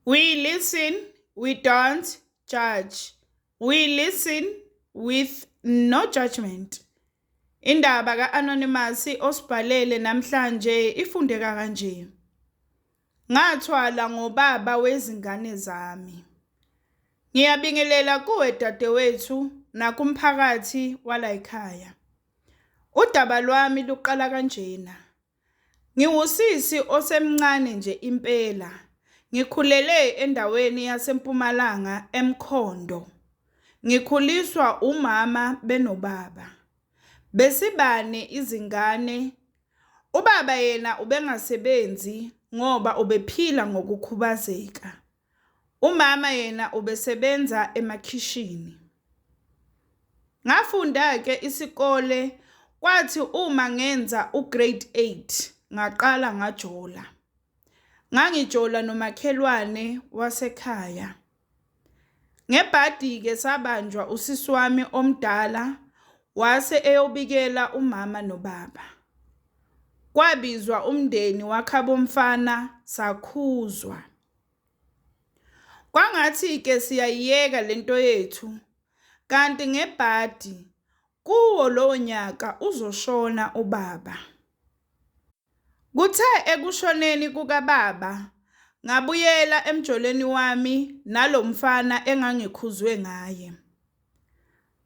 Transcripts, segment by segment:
We listen, we don't judge. We listen with no judgment. Indaba ka-Anonymous osibhalele namhlanje ifundeka kanje. Ngathwala ngobaba wezingane zami. Ngiyabingelela kuwe dadewethu nakumphakathi wala ekhaya. Udaba lwami luqala kanjena. Ngiwusisi osemncane nje impela. Ngikhulele endaweni yaseMpumalanga eMkhondo. Ngikhuliswa umama benobaba. Besibane izingane. Ubaba yena ubengasebenzi ngoba ubephila ngokukhubazeka. Umama yena ubesebenza emakhishini. Ngafunda ke isikole kwathi uma ngenza ugrade 8 ngaqala ngajola. Ngangijola nomakhelwane wasekhaya. Ngebhadi ke sabanjwa usisi wami omdala wase eyobikela umama nobaba. Kwabizwa umndeni wakhabomfana sakhuzwa. Kwangathi ke siyayiyeka lento yethu kanti ngebhadi kuwo lo nyaka uzoshona ubaba. Kuthe ekushoneni kukaBaba ngabuyela emjoleni wami nalomfana engangikhuzwe ngaye.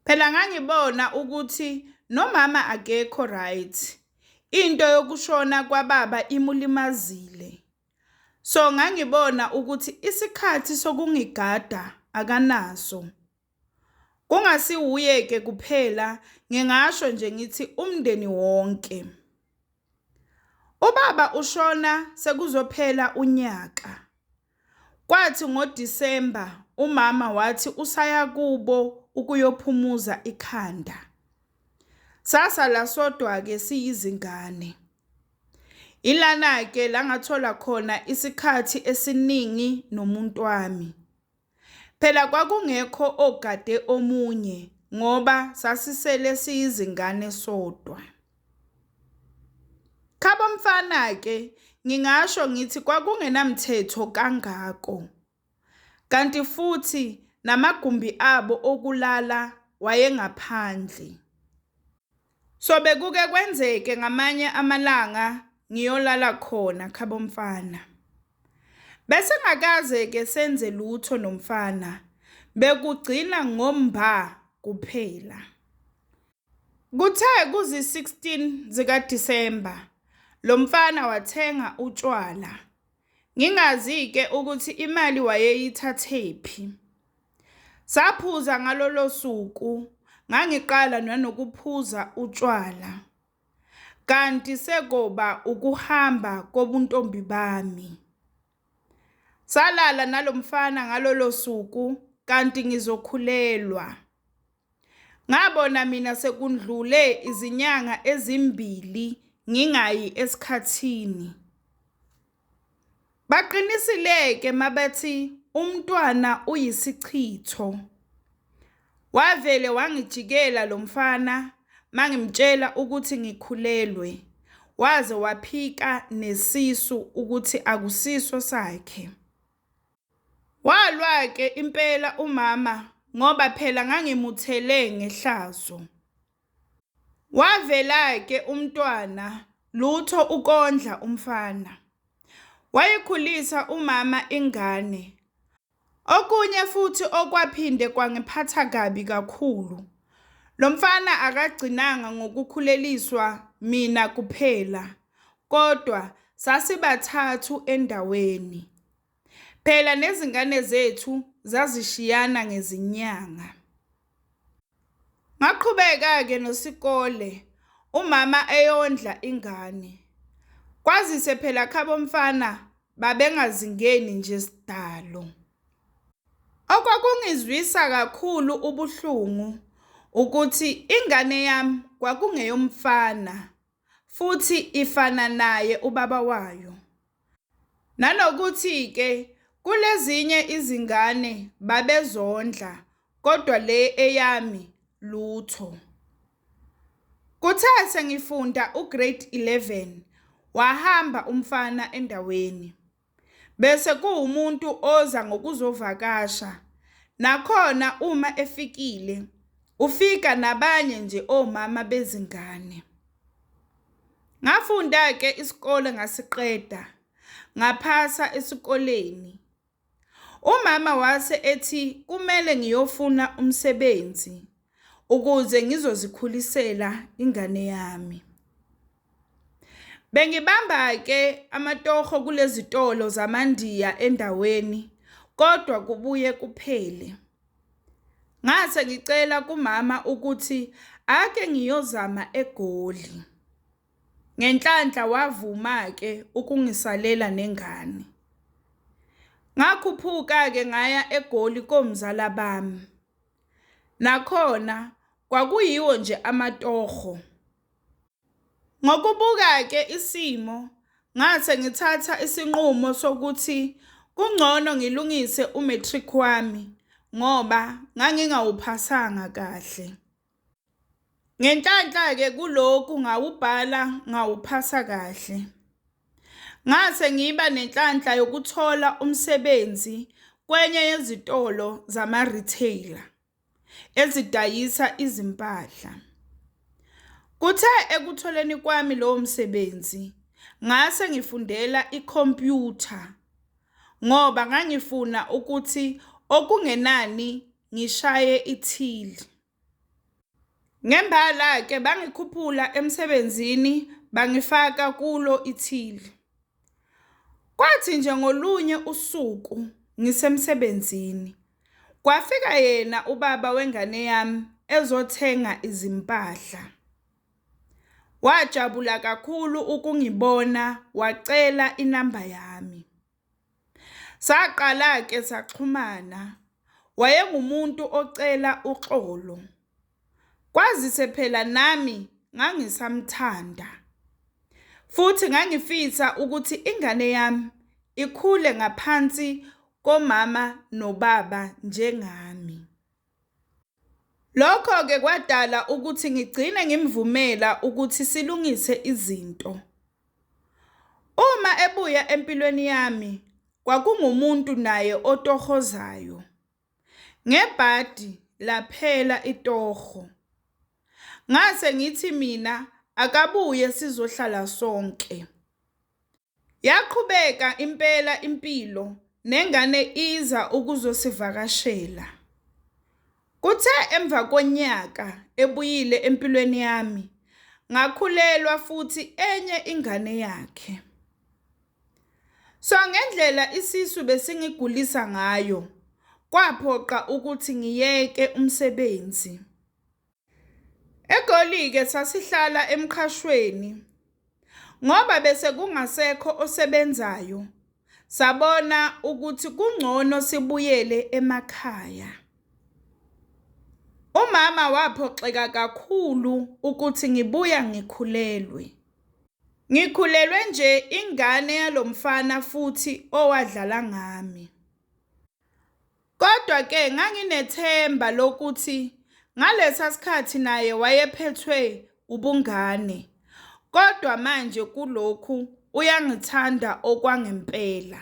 Phela ngangibona ukuthi nomama akekho right. Into yokushona kwaBaba imulimazile. So ngangibona ukuthi isikhathi sokungigada akanaso. Kungasiwuye ke kuphela ngingasho nje ngithi umndeni wonke. Ubaba ushona sekuzophela unyaka. Kwathi ngoDisemba umama wathi usaya kubo ukuyophumuza ikhanda. Sasala sodwa ke siyizingane. Ilana ke la ngathola khona isikhathi esiningi nomuntu wami. Phela kwakungekho ogade omunye ngoba sasisele siyizingane sodwa. Khabomfana ke ngingasho ngithi kwakungenamthetho kangako. Kanti futhi namagumbi abo okulala wayengaphandle. So bekuke kwenzeke ngamanye amalanga ngiyolala khona khabomfana. Bese ngakaze ke senze lutho nomfana. Bekugcina ngomba kuphela. Kuthe kuzi-16 zika Disemba lo mfana wathenga utshwala. Ngingazi ke ukuthi imali wayeyithathephi. Saphuza ngalolo suku, ngangiqala nanokuphuza utshwala. Kanti sekoba ukuhamba kobuntombi bami. Salala nalomfana ngalolo suku kanti ngizokhulelwa. Ngabona mina sekundlule izinyanga ezimbili ngingayi esikhathini. Baqinisileke mabathi umntwana uyisichitho. Wavele wangijikela lo mfana mangimtshela ukuthi ngikhulelwe. Waze waphika nesisu ukuthi akusiso sakhe. Walwa ke impela umama ngoba phela ngangimuthele ngehlazo. Wavela ke umntwana lutho ukondla umfana. Wayikhulisa umama ingane. Okunye futhi okwaphinde kwangiphatha kabi kakhulu. Lo mfana akagcinanga ngokukhuleliswa mina kuphela, kodwa sasibathathu endaweni. Phela nezingane zethu zazishiyana ngezinyanga. Ngaqhubeka ke nosikole, umama eyondla ingane. Kwazise phela khabomfana babengazingeni nje sidalo. Okwakungizwisa kakhulu ubuhlungu ukuthi ingane yami kwakungeyomfana futhi ifana naye ubaba wayo. Nanokuthi ke kulezinye izingane babezondla kodwa le eyami lutho. Kuthe sengifunda ugrade 11 wahamba umfana endaweni. bese kuwumuntu oza ngokuzovakasha. Nakhona uma efikile, ufika nabanye nje omama bezingane. Ngafunda-ke isikole ngasiqeda, ngaphasa esikoleni. Umama wase ethi kumele ngiyofuna umsebenzi ukuze ngizozikhulisela ingane yami. Bengibamba-ke amatoho kulezi tolo zamandiya endaweni, kodwa kubuye kuphele. Ngase ngicela kumama ukuthi ake ngiyozama eGoli. Ngenhlanhla wavuma-ke ukungisalela nengane. Ngakhuphuka-ke ngaya eGoli komzala bami. Nakhona kwakuyiwo nje amatoho. Ngokubuka-ke isimo, ngase ngithatha isinqumo sokuthi kungcono ngilungise umatric wami ngoba ngangingawuphasanga kahle. Ngenhlanhla-ke kulokhu ngawubhala ngawuphasa kahle. Ngase ngiba nenhlanhla yokuthola umsebenzi kwenye yezitolo zama-retailer ezidayisa izimpahla. Kuthe ekutholeni kwami lowo msebenzi, ngase ngifundela ikhompyutha ngoba ngangifuna ukuthi okungenani ngishaye ithili. Ngembala-ke bangikhuphula emsebenzini bangifaka kulo ithili. Kwathi nje ngolunye usuku ngisemsebenzini, kwafika yena ubaba wengane yami ezothenga izimpahla. Wajabula kakhulu ukungibona, wacela inamba yami. Saqala-ke saxhumana. Wayengumuntu ocela uxolo. Kwazise phela nami ngangisamthanda. Futhi ngangifisa ukuthi ingane yami ikhule ngaphansi komama nobaba njengami. Lokho-ke kwadala ukuthi ngigcine ngimvumela ukuthi silungise izinto. Uma ebuya empilweni yami, kwakungumuntu naye otohozayo. Ngebhadi laphela itoho. Ngase ngithi mina akabuye sizohlala sonke. Yaqhubeka impela impilo nengane iza ukuzosivakashela. Kuthe emva konyaka ebuyile empilweni yami, ngakhulelwa futhi enye ingane yakhe. So ngendlela isisu besingigulisa ngayo, kwaphoqa ukuthi ngiyeke umsebenzi. eGoli-ke sasihlala emkhashweni. Ngoba bese kungasekho osebenzayo, sabona ukuthi kungcono sibuyele emakhaya. Umama waphoxeka kakhulu ukuthi ngibuya ngikhulelwe. Ngikhulelwe nje ingane yalomfana futhi owadlala ngami. Kodwa-ke nganginethemba lokuthi ngalesa sikhathi naye wayephethwe ubungane. Kodwa manje kulokhu uyangithanda okwangempela.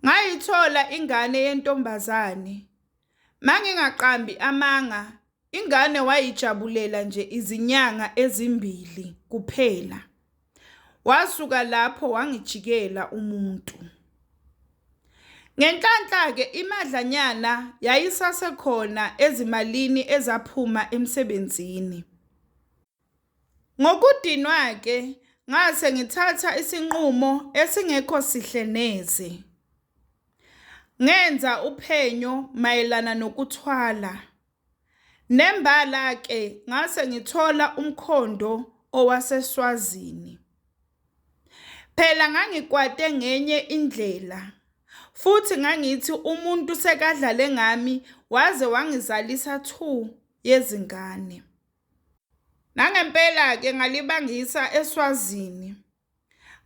Ngayithola ingane yentombazane. Mangingaqambi amanga, ingane wayijabulela nje izinyanga ezimbili kuphela. Wasuka lapho wangijikela umuntu. Ngenhlanhla-ke imadlanyana yayisasekhona ezimalini ezaphuma emsebenzini. Ngokudinwa-ke ngase ngithatha isinqumo esingekho sihle neze. Ngenza uphenyo mayelana nokuthwala. Nembala-ke ngase ngithola umkhondo owaseSwazini. Phela ngangikwate ngenye indlela. Futhi ngangithi umuntu sekadlale ngami waze wangizalisa 2 yezingane. Nangempela-ke ngalibangisa eSwazini.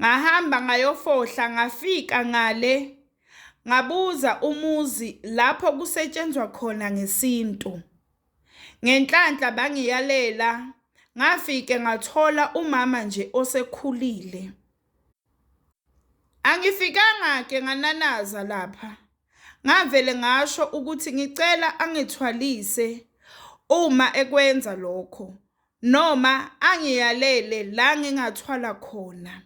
Ngahamba ngayofohla ngafika ngale. Ngabuza umuzi lapho kusetshenzwa khona ngesintu. Ngenhlanhla bangiyalela. Ngafike ngathola umama nje osekhulile. Angifikanga ke ngananaza lapha. Ngavele ngasho ukuthi ngicela angithwalise uma ekwenza lokho noma angiyalele la ngingathwala khona.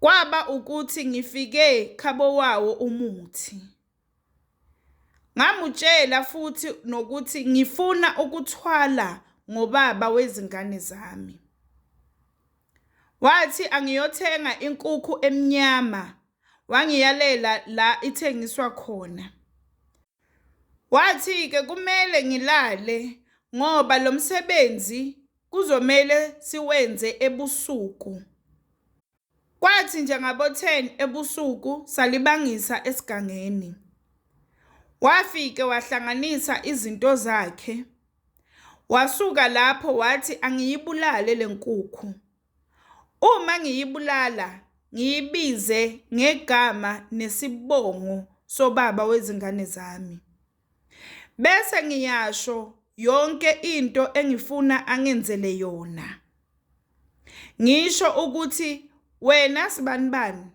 Kwaba ukuthi ngifike khabo wawo umuthi. Ngamutshela futhi nokuthi ngifuna ukuthwala ngobaba wezingane zami. Wathi angiyothenga inkukhu emnyama, wangiyalela la ithengiswa khona. Wathi ke kumele ngilale ngoba lo msebenzi kuzomele siwenze ebusuku. Kwathi nje ngabo 10 ebusuku salibangisa esigangeni. Wafike wahlanganisa izinto zakhe. Wasuka lapho wathi angiyibulale lenkukhu. Uma ngiyibulala, ngiyibize ngegama nesibongo sobaba wezingane zami. Bese ngiyasho yonke into engifuna angenzele yona. Ngisho ukuthi wena sibanibani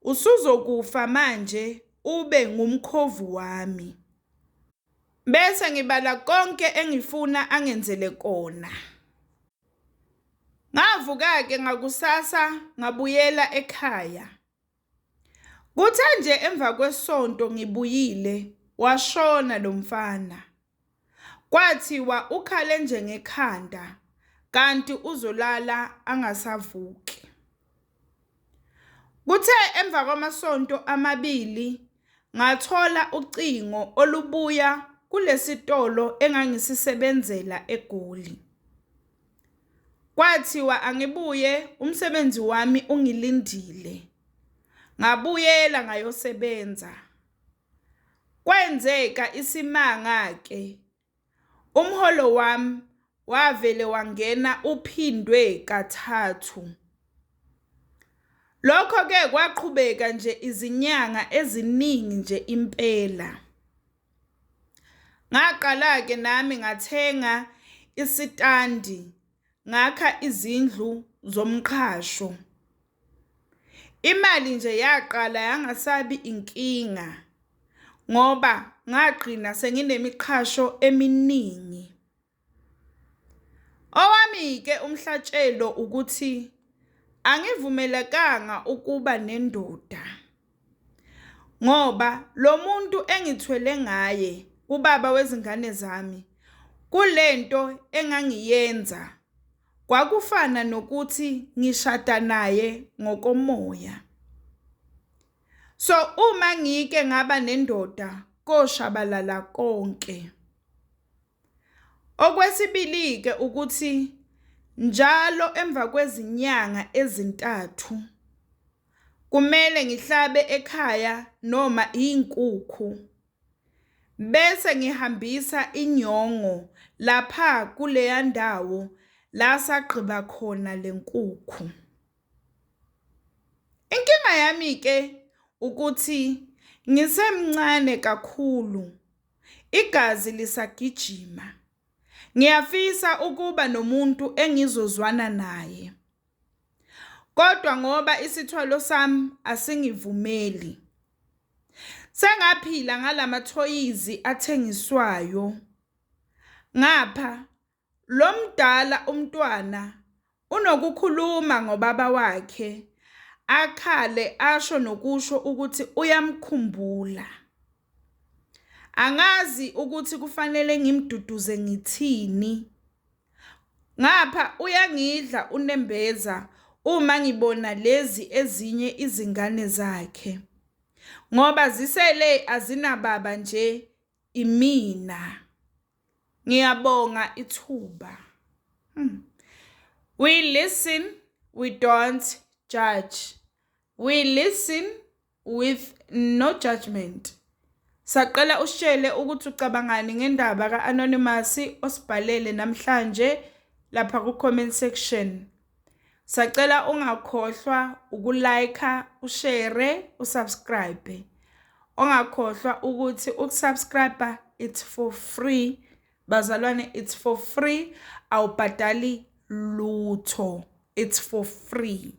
usuzokufa manje ube ngumkhovu wami. Bese ngibala konke engifuna angenzele kona. Ngavuka ke ngakusasa ngabuyela ekhaya. Kuthe nje emva kwesonto ngibuyile washona lo mfana. Kwathiwa ukhale nje ngekhanda kanti uzolala angasavuki. Kuthe emva kwamasonto amabili ngathola ucingo olubuya kulesitolo engangisisebenzela eGoli. Kwathiwa angibuye umsebenzi wami ungilindile. Ngabuyela ngayosebenza. Kwenzeka isimanga ke. Umholo wami wavele wangena uphindwe kathathu. Lokho ke kwaqhubeka nje izinyanga eziningi nje impela. Ngaqala ke nami ngathenga isitandi, ngakha izindlu zomqhasho. Imali nje yaqala yangasabi inkinga ngoba ngaqina senginemiqhasho eminingi. Owami ke umhlatshelo ukuthi angivumelekanga ukuba nendoda. Ngoba lo muntu engithwele ngaye, ubaba wezingane zami, kulento engangiyenza kwakufana nokuthi ngishada naye ngokomoya. So uma ngike ngaba nendoda koshabalala konke. Okwesibili ke ukuthi njalo emva kwezinyanga ezintathu kumele ngihlabe ekhaya noma inkukhu. Bese ngihambisa inyongo lapha kuleya ndawo la sagqiba khona lenkukhu. Inkinga yami ke ukuthi ngisemncane kakhulu. Igazi lisagijima. Ngiyafisa ukuba nomuntu engizozwana naye. Kodwa ngoba isithwalo sami asingivumeli. Sengaphila ngalamathoyizi athengiswayo. Ngapha lo mdala umntwana unokukhuluma ngobaba wakhe, akhale asho nokusho ukuthi uyamkhumbula. Angazi ukuthi kufanele ngimduduze ngithini. Ngapha uyangidla unembeza uma ngibona lezi ezinye izingane zakhe. Ngoba zisele azinababa nje imina. Ngiyabonga ithuba. We listen, we don't judge. We listen with no judgment. Saqala ushele ukuthi ucabangani ngendaba ka-Anonymous osibhalele namhlanje lapha ku-comment section. Sacela ungakhohlwa ukulike, ushare, usubscribe. Ungakhohlwa ukuthi ukusubscribe it's for free. Bazalwane, it's for free. Awubhadali lutho. It's for free.